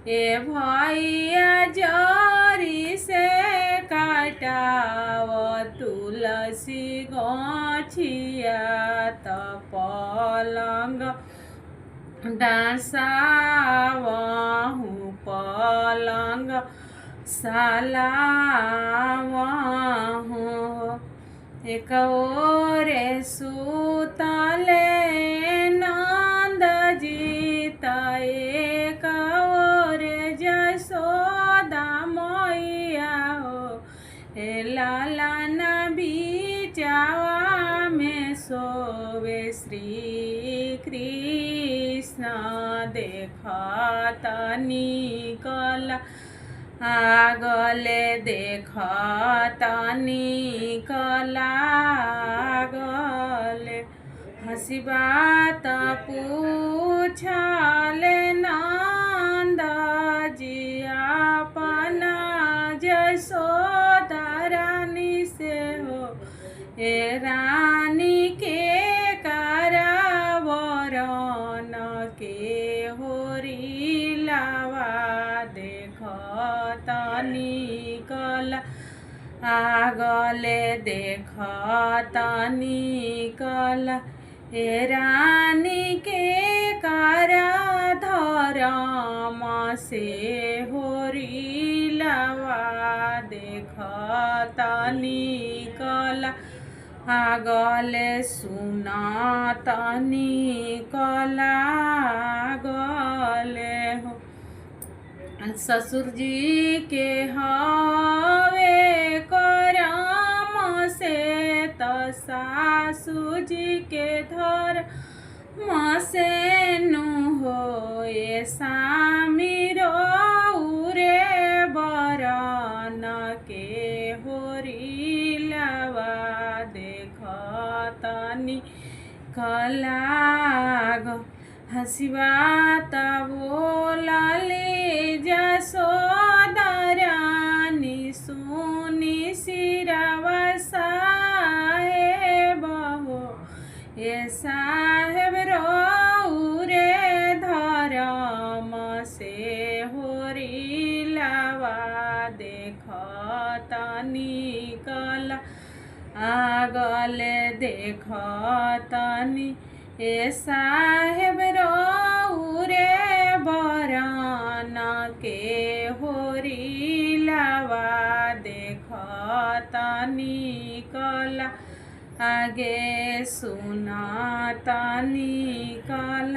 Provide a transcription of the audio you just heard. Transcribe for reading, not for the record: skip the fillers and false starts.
ए भैया जरी से काटाव तुलसी गछिया त पलंग डाँसावहु पलंग सालावहु एक ओरे सुतले नंद जी त एक ओरे जसोदा मैया हो हे लाला बीचावा में सोवे श्री कृष्ण देखत निकल आगले देखत निकल आगले हंसी बात पूछले नंद जी अपना जसोदा रानी से हो ए रानी के करावरण के होरी लावा देखत निकल आगले देखत निकल ए रानी के करा धर्म से होरी लावा देखत निकल आगले सुनत निकल आगले हो ससुर जी के हवे करम से त सासु जी के धर्म से नु हो ये स्वामी रे बरन के होरी लावा देखत निकल हंसी बात बोलले जसोदा रानी सुनी सिरवा साहेब हो ये साहेब रे धर्म से होरी लावा देखत निकल आगले देखत ए साहेब रे बरन के होरी लावा देखत निकल आगे सुनत निकल।